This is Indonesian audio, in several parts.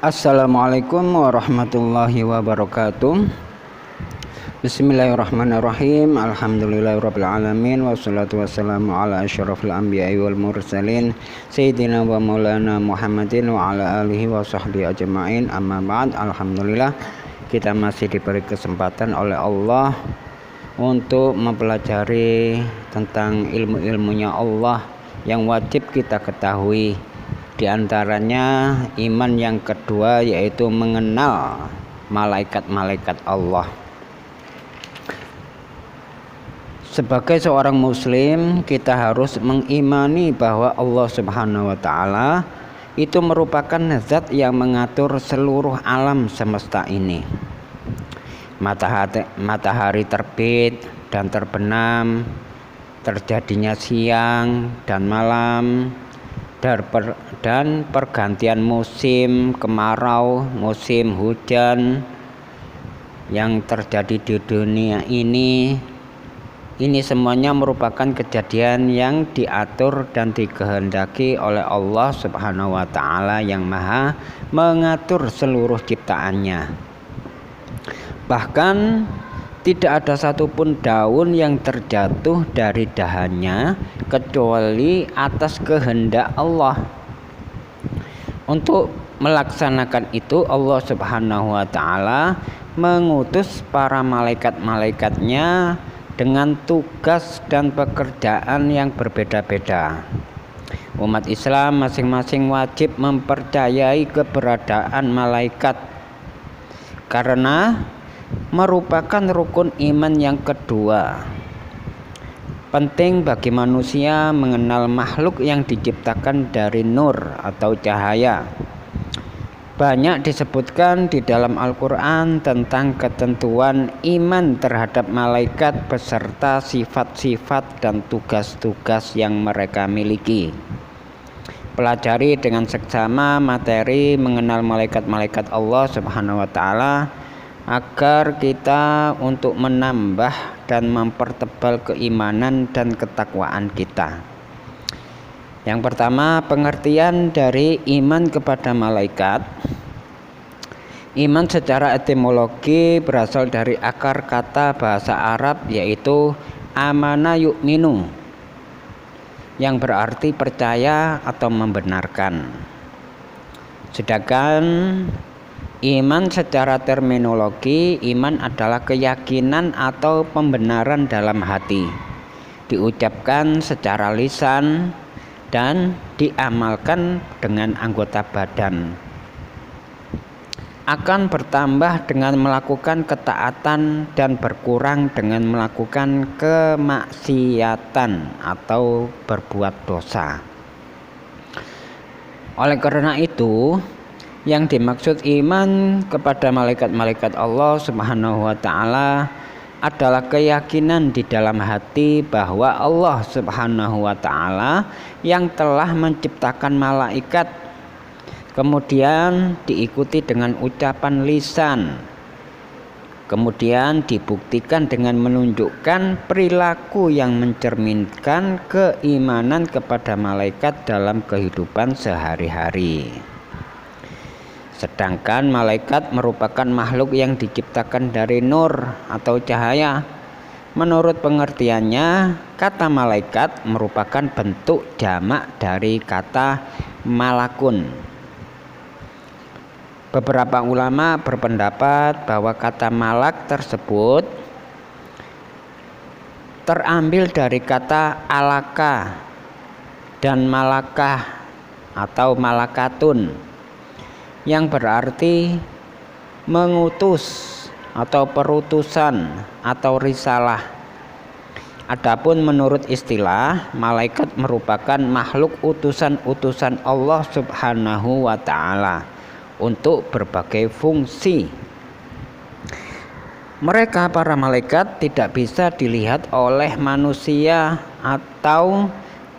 Assalamualaikum warahmatullahi wabarakatuh. Bismillahirrahmanirrahim. Alhamdulillahirabbil alamin wassalatu wassalamu ala asyrafil anbiya'i wal mursalin sayyidina wa maulana Muhammadin wa ala alihi wa sahbihi ajma'in. Amma ba'd. Alhamdulillah kita masih diberi kesempatan oleh Allah untuk mempelajari tentang ilmu-ilmunya Allah yang wajib kita ketahui. Di antaranya iman yang kedua yaitu mengenal malaikat-malaikat Allah. Sebagai seorang muslim, kita harus mengimani bahwa Allah Subhanahu wa taala itu merupakan zat yang mengatur seluruh alam semesta ini. Matahari terbit dan terbenam, terjadinya siang dan malam, dan pergantian musim kemarau, musim hujan yang terjadi di dunia ini semuanya merupakan kejadian yang diatur dan dikehendaki oleh Allah Subhanahu wa taala yang Maha mengatur seluruh ciptaannya. Bahkan tidak ada satupun daun yang terjatuh dari dahannya kecuali atas kehendak Allah. Untuk melaksanakan itu Allah Subhanahu wa taala mengutus para malaikat-malaikatnya dengan tugas dan pekerjaan yang berbeda-beda. Umat Islam masing-masing wajib mempercayai keberadaan malaikat karena merupakan rukun iman yang kedua. Penting bagi manusia mengenal makhluk yang diciptakan dari nur atau cahaya. Banyak disebutkan di dalam Al-Quran tentang ketentuan iman terhadap malaikat beserta sifat-sifat dan tugas-tugas yang mereka miliki. Pelajari dengan seksama materi mengenal malaikat-malaikat Allah Subhanahu wa taala agar kita untuk menambah dan mempertebal keimanan dan ketakwaan kita. Yang pertama, pengertian dari iman kepada malaikat. Iman secara etimologi berasal dari akar kata bahasa Arab yaitu amana yu'minu, yang berarti percaya atau membenarkan. Sedangkan iman secara terminologi, iman adalah keyakinan atau pembenaran dalam hati, diucapkan secara lisan dan diamalkan dengan anggota badan. Akan bertambah dengan melakukan ketaatan dan berkurang dengan melakukan kemaksiatan atau berbuat dosa. Oleh karena itu, yang dimaksud iman kepada malaikat-malaikat Allah Subhanahu wa taala adalah keyakinan di dalam hati bahwa Allah Subhanahu wa taala yang telah menciptakan malaikat, kemudian diikuti dengan ucapan lisan, kemudian dibuktikan dengan menunjukkan perilaku yang mencerminkan keimanan kepada malaikat dalam kehidupan sehari-hari. Sedangkan malaikat merupakan makhluk yang diciptakan dari nur atau cahaya. Menurut pengertiannya, kata malaikat merupakan bentuk jamak dari kata malakun. Beberapa ulama berpendapat bahwa kata malak tersebut terambil dari kata alaka dan malakah atau malakatun, yang berarti mengutus atau perutusan atau risalah. Adapun menurut istilah, malaikat merupakan makhluk utusan-utusan Allah Subhanahu wa taala untuk berbagai fungsi. Mereka para malaikat tidak bisa dilihat oleh manusia atau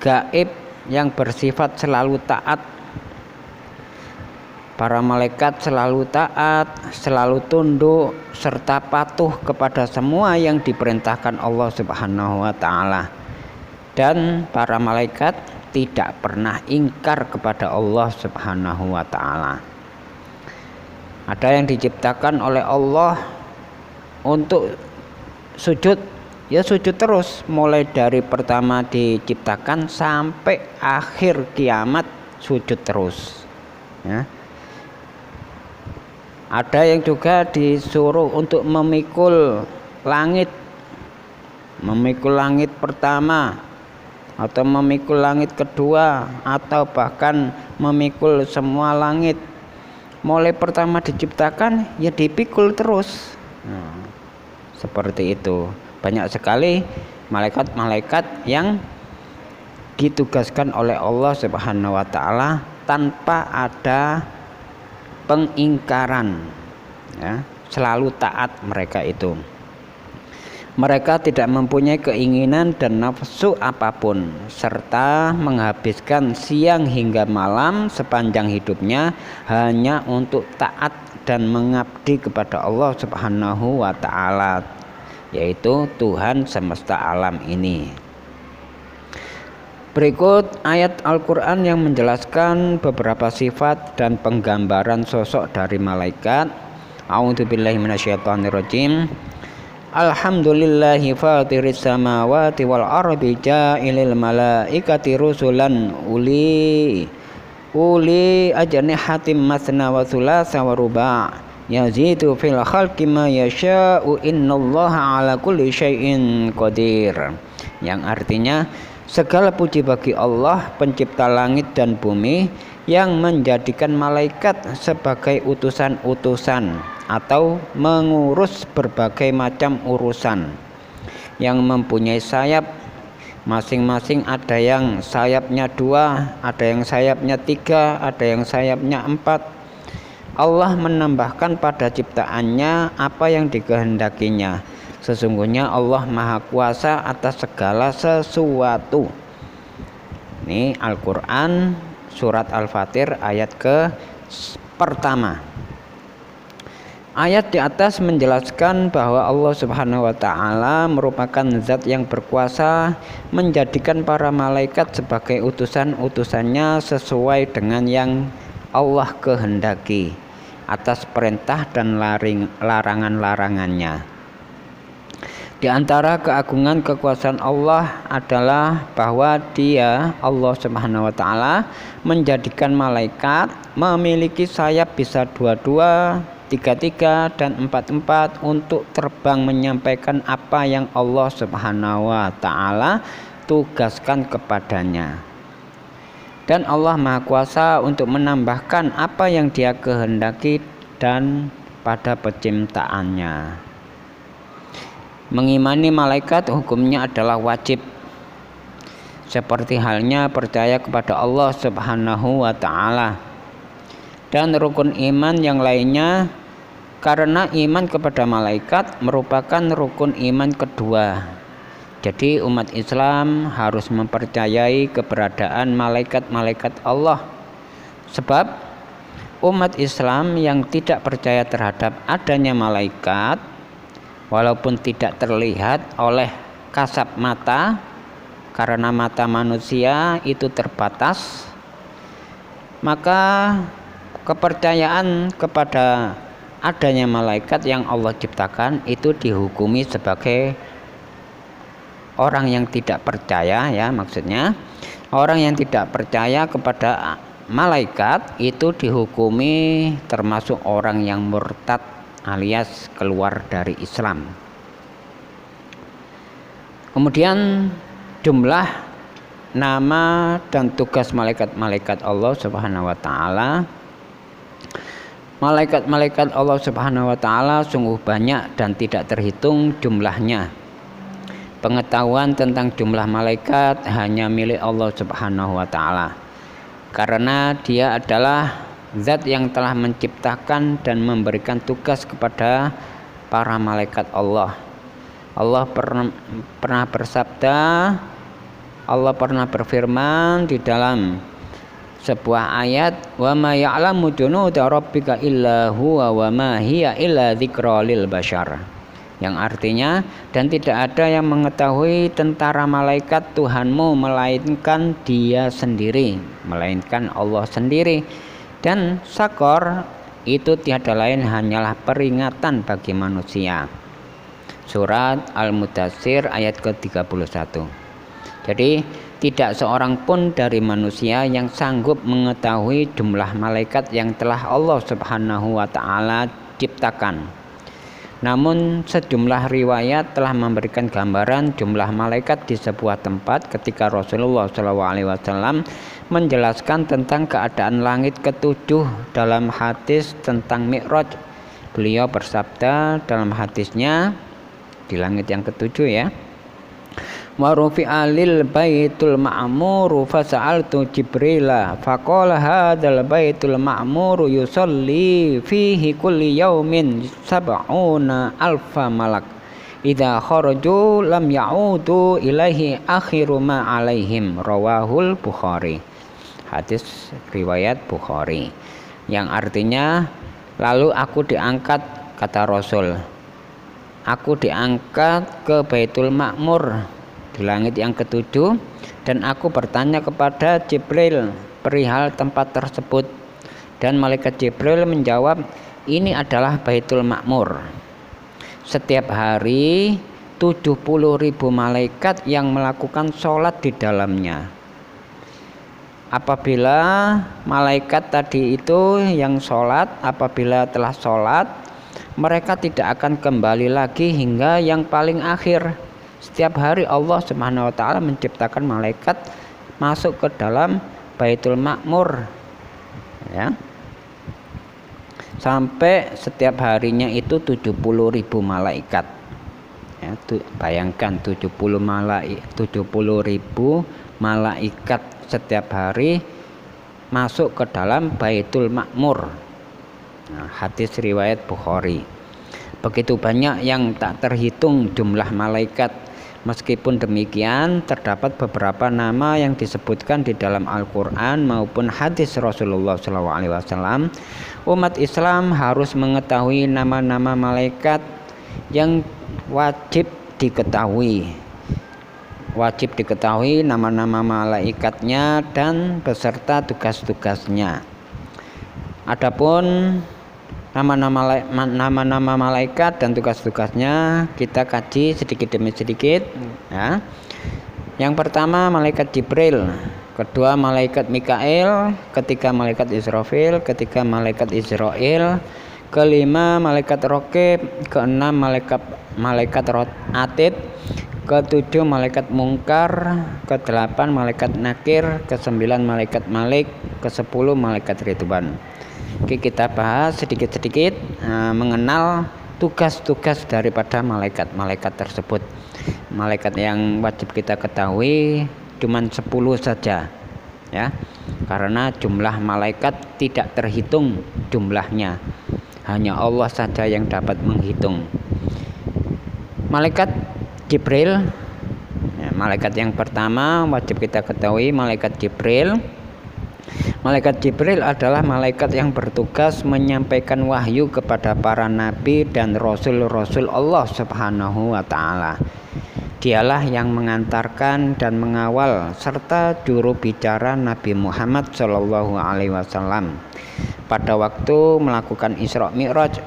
gaib yang bersifat selalu taat. Para malaikat selalu taat, selalu tunduk, serta patuh kepada semua yang diperintahkan Allah Subhanahu wa taala. Dan para malaikat tidak pernah ingkar kepada Allah Subhanahu wa taala. Ada yang diciptakan oleh Allah untuk sujud, ya sujud terus mulai dari pertama diciptakan sampai akhir kiamat sujud terus ya. Ada yang juga disuruh untuk memikul langit pertama atau memikul langit kedua atau bahkan memikul semua langit. Mulai pertama diciptakan ya dipikul terus. Seperti itu. Banyak sekali malaikat-malaikat yang ditugaskan oleh Allah Subhanahu wa taala tanpa ada pengingkaran ya, selalu taat mereka itu. Mereka tidak mempunyai keinginan dan nafsu apapun serta menghabiskan siang hingga malam sepanjang hidupnya hanya untuk taat dan mengabdi kepada Allah Subhanahu wa taala, yaitu Tuhan semesta alam ini. Berikut ayat Al-Quran yang menjelaskan beberapa sifat dan penggambaran sosok dari malaikat. A'udzubillahi minasyaitonirrajim. Alhamdulillahi fatiris samawati wal ardi ja'ilil malaikati rusulan uli ajnihatim masna wa thulatsa wa ruba' yazidu fil khalqi ma yasha'u innallaha ala kulli syai'in qadir. Yang artinya, segala puji bagi Allah pencipta langit dan bumi yang menjadikan malaikat sebagai utusan-utusan atau mengurus berbagai macam urusan, yang mempunyai sayap masing-masing. Ada yang sayapnya 2, ada yang sayapnya 3, ada yang sayapnya 4. Allah menambahkan pada ciptaannya apa yang dikehendakinya. Sesungguhnya Allah Maha Kuasa atas segala sesuatu. Ini Al-Quran surat Al-Fatir ayat pertama. Ayat di atas menjelaskan bahwa Allah Subhanahu wa taala merupakan zat yang berkuasa menjadikan para malaikat sebagai utusan-utusannya sesuai dengan yang Allah kehendaki atas perintah dan larangan-larangannya. Di antara keagungan kekuasaan Allah adalah bahwa Dia, Allah Subhanahu wa taala, menjadikan malaikat memiliki sayap bisa 2-2, 3-3 dan 4-4 untuk terbang menyampaikan apa yang Allah Subhanahu wa taala tugaskan kepadanya. Dan Allah Maha Kuasa untuk menambahkan apa yang Dia kehendaki dan pada penciptaannya. Mengimani malaikat hukumnya adalah wajib, seperti halnya percaya kepada Allah Subhanahu wa taala. Dan rukun iman yang lainnya, karena iman kepada malaikat merupakan rukun iman kedua. Jadi umat Islam harus mempercayai keberadaan malaikat-malaikat Allah. Sebab umat Islam yang tidak percaya terhadap adanya malaikat, walaupun tidak terlihat oleh kasat mata, karena mata manusia itu terbatas, maka kepercayaan kepada adanya malaikat yang Allah ciptakan itu dihukumi sebagai orang yang tidak percaya ya, maksudnya orang yang tidak percaya kepada malaikat itu dihukumi termasuk orang yang murtad alias keluar dari Islam. Kemudian jumlah nama dan tugas malaikat-malaikat Allah Subhanahu wa taala. Malaikat-malaikat Allah Subhanahu wa taala sungguh banyak dan tidak terhitung jumlahnya. Pengetahuan tentang jumlah malaikat hanya milik Allah Subhanahu wa taala, karena Dia adalah zat yang telah menciptakan dan memberikan tugas kepada para malaikat Allah. Allah pernah bersabda, Allah pernah berfirman di dalam sebuah ayat, wa ma ya'lamu junuda rabbika illa huwa wa ma hiya illa dzikra lil bashar, yang artinya, dan tidak ada yang mengetahui tentara malaikat Tuhanmu melainkan Dia sendiri, melainkan Allah sendiri. Dan sakor itu tiada lain hanyalah peringatan bagi manusia. Surat Al-Mudaththir ayat ke-31. Jadi tidak seorang pun dari manusia yang sanggup mengetahui jumlah malaikat yang telah Allah Subhanahu wa taala ciptakan. Namun sejumlah riwayat telah memberikan gambaran jumlah malaikat di sebuah tempat ketika Rasulullah SAW menjelaskan tentang keadaan langit ketujuh dalam hadis tentang Mi'raj. Beliau bersabda dalam hadisnya di langit yang ketujuh ya. Wa rufi'a lil baitul ma'mur fa sa'altu Jibrila faqala hadzal baitul ma'mur yusalli fihi kulli yaumin sab'una alfa malak idza kharaju lam ya'udu ilaihi akhiru ma alaihim, rawahul Bukhari. Hadis riwayat Bukhari yang artinya lalu aku diangkat, kata Rasul, aku diangkat ke Baitul Ma'mur di langit yang ketujuh dan aku bertanya kepada Jibril perihal tempat tersebut, dan malaikat Jibril menjawab, ini adalah Baitul Ma'mur. Setiap hari 70.000 malaikat yang melakukan sholat di dalamnya. Apabila malaikat tadi itu yang sholat, apabila telah sholat, mereka tidak akan kembali lagi hingga yang paling akhir. Setiap hari Allah Subhanahu wa taala menciptakan malaikat masuk ke dalam Baitul Ma'mur ya. Sampai setiap harinya itu 70.000 malaikat. Ya, bayangkan 70.000 malaikat setiap hari masuk ke dalam Baitul Ma'mur. Nah, hadis riwayat Bukhari. Begitu banyak yang tak terhitung jumlah malaikat. Meskipun demikian, terdapat beberapa nama yang disebutkan di dalam Al-Quran maupun hadis Rasulullah SAW. Umat Islam harus mengetahui nama-nama malaikat yang wajib diketahui. Wajib diketahui nama-nama malaikatnya dan beserta tugas-tugasnya. Adapun nama-nama malaikat dan tugas-tugasnya kita kaji sedikit demi sedikit ya. Yang pertama malaikat Jibril, kedua malaikat Mikail, ketiga malaikat Israfil, ketiga malaikat Israil, kelima malaikat Raqib, keenam malaikat Atid, ketujuh malaikat Mungkar, kedelapan malaikat Nakir, kesembilan malaikat Malik, kesepuluh malaikat Ridwan. Oke, kita bahas sedikit-sedikit mengenal tugas-tugas daripada malaikat-malaikat tersebut. Malaikat yang wajib kita ketahui cuman 10 saja ya. Karena jumlah malaikat tidak terhitung jumlahnya. Hanya Allah saja yang dapat menghitung. Malaikat Jibril ya, malaikat yang pertama wajib kita ketahui malaikat Jibril. Malaikat Jibril adalah malaikat yang bertugas menyampaikan wahyu kepada para nabi dan rasul-rasul Allah Subhanahu wa taala. Dialah yang mengantarkan dan mengawal serta juru bicara Nabi Muhammad sallallahu alaihi wasallam pada waktu melakukan Isra Mi'raj.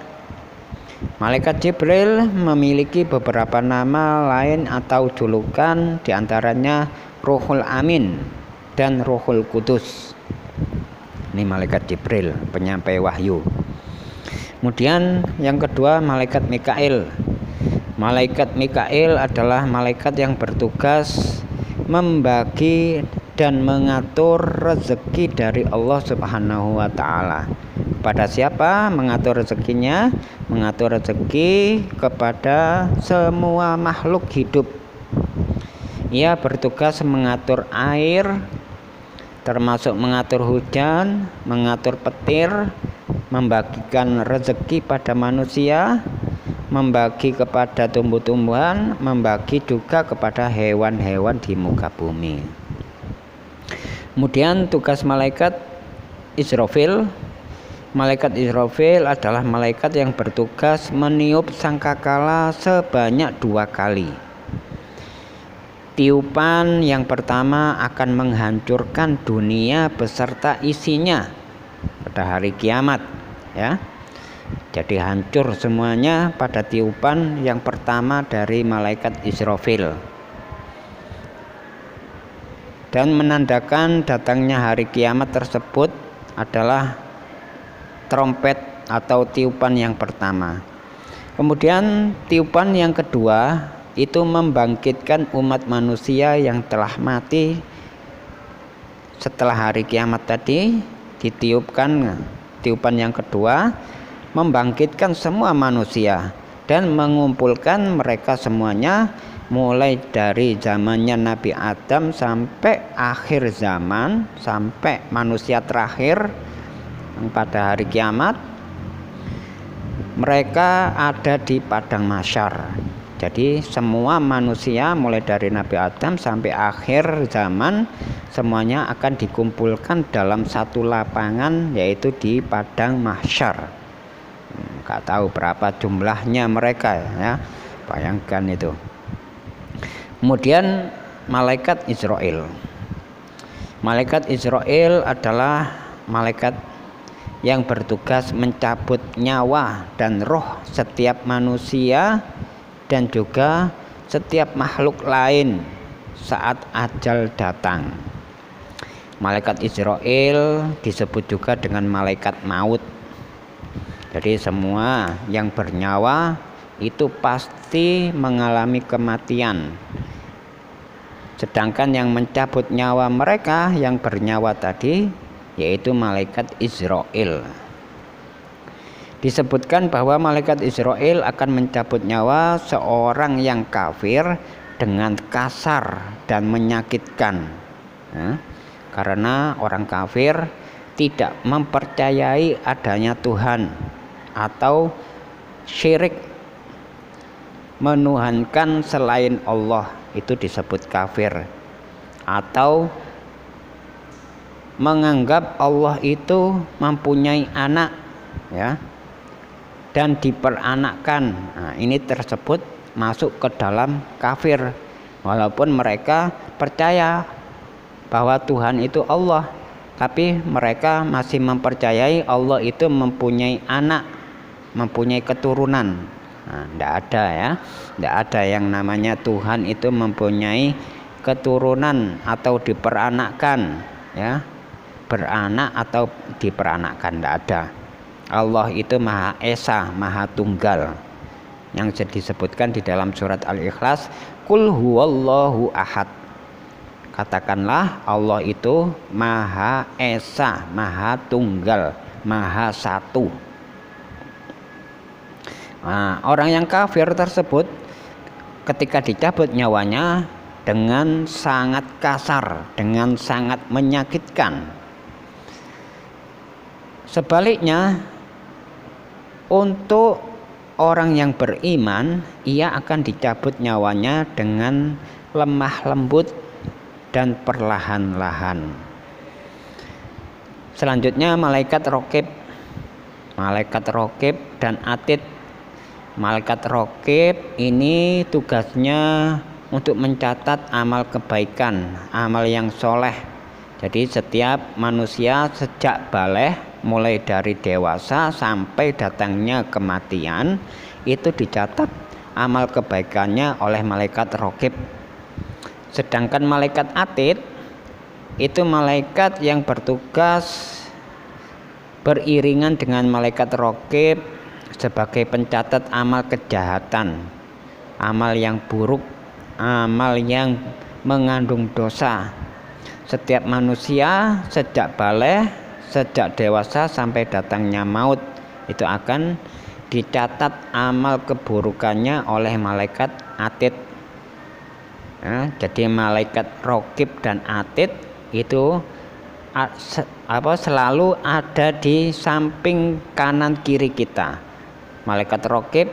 Malaikat Jibril memiliki beberapa nama lain atau julukan, diantaranya Ruhul Amin dan Ruhul Kudus. Ini malaikat Jibril, penyampai wahyu. Kemudian yang kedua malaikat Mikail. Malaikat Mikail adalah malaikat yang bertugas membagi dan mengatur rezeki dari Allah Subhanahu wa taala. Pada siapa mengatur rezekinya? Mengatur rezeki kepada semua makhluk hidup. Ia bertugas mengatur air, termasuk mengatur hujan, mengatur petir, membagikan rezeki pada manusia, membagi kepada tumbuh-tumbuhan, membagi juga kepada hewan-hewan di muka bumi. Kemudian tugas malaikat Israfil. Malaikat Israfil adalah malaikat yang bertugas meniup sangkakala sebanyak 2 kali. Tiupan yang pertama akan menghancurkan dunia beserta isinya pada hari kiamat. ya. Jadi hancur semuanya pada tiupan yang pertama dari malaikat Israfil. Dan menandakan datangnya hari kiamat tersebut adalah trompet atau tiupan yang pertama. Kemudian tiupan yang kedua itu membangkitkan umat manusia yang telah mati setelah hari kiamat tadi ditiupkan. Tiupan yang kedua membangkitkan semua manusia dan mengumpulkan mereka semuanya mulai dari zamannya Nabi Adam sampai akhir zaman, sampai manusia terakhir pada hari kiamat. Mereka ada di padang mahsyar. Jadi semua manusia mulai dari Nabi Adam sampai akhir zaman semuanya akan dikumpulkan dalam satu lapangan, yaitu di padang mahsyar. Nggak tahu berapa jumlahnya mereka, ya, bayangkan itu. Kemudian malaikat Israel. Malaikat Israel adalah malaikat yang bertugas mencabut nyawa dan roh setiap manusia dan juga setiap makhluk lain saat ajal datang. Malaikat Israel disebut juga dengan malaikat maut. Jadi semua yang bernyawa itu pasti mengalami kematian. Sedangkan yang mencabut nyawa mereka yang bernyawa tadi yaitu malaikat Israel. Disebutkan bahwa malaikat Israel akan mencabut nyawa seorang yang kafir dengan kasar dan menyakitkan, ya, karena orang kafir tidak mempercayai adanya Tuhan atau syirik menuhankan selain Allah, itu disebut kafir. Atau menganggap Allah itu mempunyai anak, ya, dan diperanakkan. Nah, ini tersebut masuk ke dalam kafir, walaupun mereka percaya bahwa Tuhan itu Allah, tapi mereka masih mempercayai Allah itu mempunyai anak, mempunyai keturunan. Nah, tidak ada, ya, tidak ada yang namanya Tuhan itu mempunyai keturunan atau diperanakkan, ya, beranak atau diperanakkan, tidak ada. Allah itu Maha Esa, Maha Tunggal, yang disebutkan di dalam surat Al-Ikhlas, Qul huwallahu ahad. Katakanlah Allah itu Maha Esa, Maha Tunggal, Maha Satu. Nah, orang yang kafir tersebut ketika dicabut nyawanya dengan sangat kasar, dengan sangat menyakitkan. Sebaliknya, untuk orang yang beriman, ia akan dicabut nyawanya dengan lemah lembut dan perlahan-lahan. Selanjutnya malaikat Raqib. Malaikat Raqib dan Atid. Malaikat Raqib ini tugasnya untuk mencatat amal kebaikan, amal yang soleh. Jadi setiap manusia sejak baligh, mulai dari dewasa sampai datangnya kematian, itu dicatat amal kebaikannya oleh malaikat Raqib. Sedangkan malaikat Atid itu malaikat yang bertugas beriringan dengan malaikat Raqib sebagai pencatat amal kejahatan, amal yang buruk, amal yang mengandung dosa. Setiap manusia sejak baligh, sejak dewasa sampai datangnya maut, itu akan dicatat amal keburukannya oleh malaikat Atid. Ya, jadi malaikat Raqib dan Atid itu selalu ada di samping kanan kiri kita. Malaikat Raqib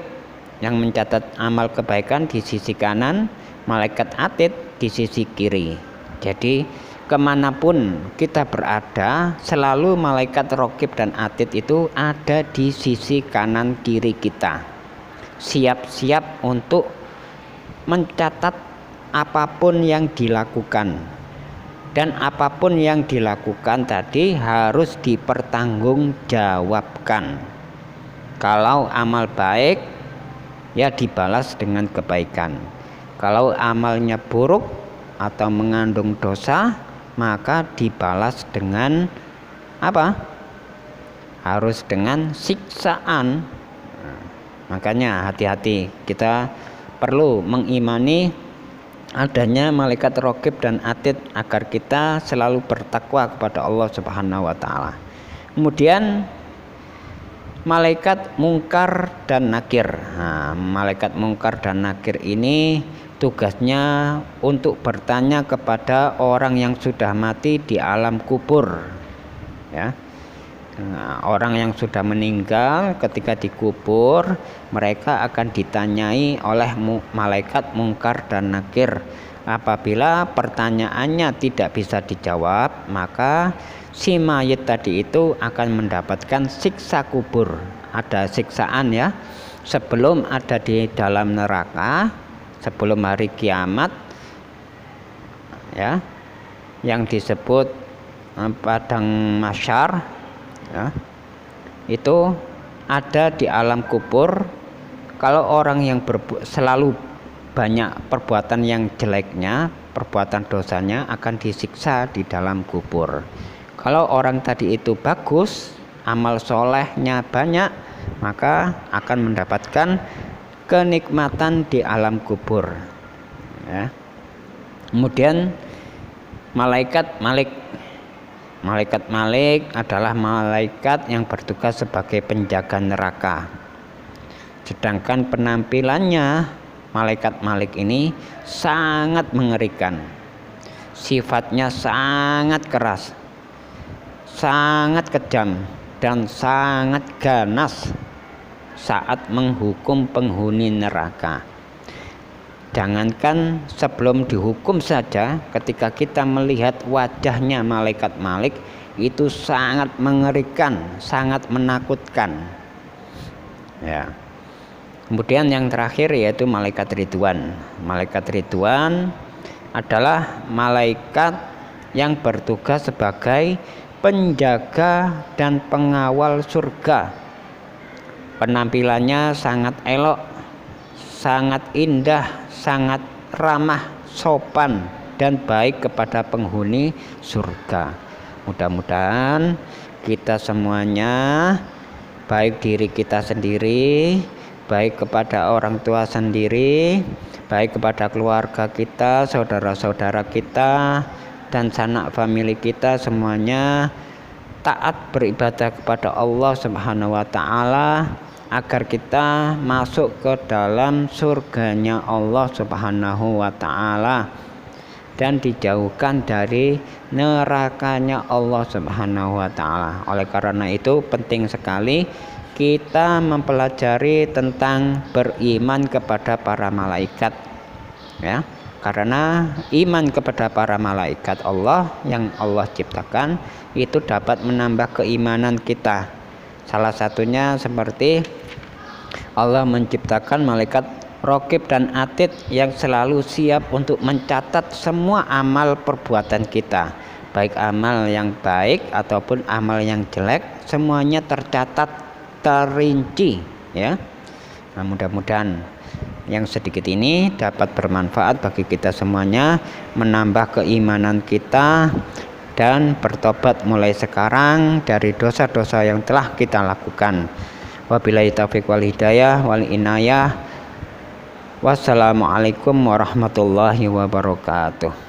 yang mencatat amal kebaikan di sisi kanan, malaikat Atid di sisi kiri. Jadi kemanapun kita berada, selalu malaikat Raqib dan Atid itu ada di sisi kanan kiri kita, siap-siap untuk mencatat apapun yang dilakukan dan apapun yang dilakukan tadi harus dipertanggungjawabkan. Kalau amal baik ya dibalas dengan kebaikan. Kalau amalnya buruk atau mengandung dosa, maka dibalas dengan apa? Harus dengan siksaan. Makanya hati-hati, kita perlu mengimani adanya malaikat raqib dan atid agar kita selalu bertakwa kepada Allah Subhanahu wa taala. Kemudian malaikat mungkar dan nakir. Nah, malaikat mungkar dan nakir ini tugasnya untuk bertanya kepada orang yang sudah mati di alam kubur, ya. Nah, orang yang sudah meninggal ketika dikubur, mereka akan ditanyai oleh malaikat mungkar dan nakir. Apabila pertanyaannya tidak bisa dijawab, maka si mayit tadi itu akan mendapatkan siksa kubur. Ada siksaan ya, sebelum ada di dalam neraka, sebelum hari kiamat, ya, yang disebut padang mahsyar. Ya, itu ada di alam kubur. Kalau orang yang selalu banyak perbuatan yang jeleknya, perbuatan dosanya akan disiksa di dalam kubur. Kalau orang tadi itu bagus, amal solehnya banyak, maka akan mendapatkan kenikmatan di alam kubur, ya. Kemudian malaikat Malik adalah malaikat yang bertugas sebagai penjaga neraka. Sedangkan penampilannya malaikat Malik ini sangat mengerikan. Sifatnya sangat keras, sangat kejam, dan sangat ganas saat menghukum penghuni neraka. Jangankan sebelum dihukum saja, ketika kita melihat wajahnya malaikat Malik itu sangat mengerikan, sangat menakutkan. Ya. Kemudian yang terakhir yaitu malaikat Ridwan. Malaikat Ridwan adalah malaikat yang bertugas sebagai penjaga dan pengawal surga. Penampilannya sangat elok, sangat indah, sangat ramah, sopan, dan baik kepada penghuni surga. Mudah-mudahan kita semuanya, baik diri kita sendiri, baik kepada orang tua sendiri, baik kepada keluarga kita, saudara-saudara kita, dan sanak famili kita, semuanya taat beribadah kepada Allah Subhanahu wa taala, agar kita masuk ke dalam surganya Allah Subhanahu wa taala dan dijauhkan dari nerakanya Allah Subhanahu wa taala. Oleh karena itu penting sekali kita mempelajari tentang beriman kepada para malaikat, ya. Karena iman kepada para malaikat Allah yang Allah ciptakan itu dapat menambah keimanan kita. Salah satunya seperti Allah menciptakan malaikat raqib dan atid yang selalu siap untuk mencatat semua amal perbuatan kita, baik amal yang baik ataupun amal yang jelek, semuanya tercatat, terinci, ya. Nah, mudah-mudahan yang sedikit ini dapat bermanfaat bagi kita semuanya, menambah keimanan kita, dan bertobat mulai sekarang dari dosa-dosa yang telah kita lakukan. Wabillahi taufiq wal hidayah wal inayah. Wassalamualaikum warahmatullahi wabarakatuh.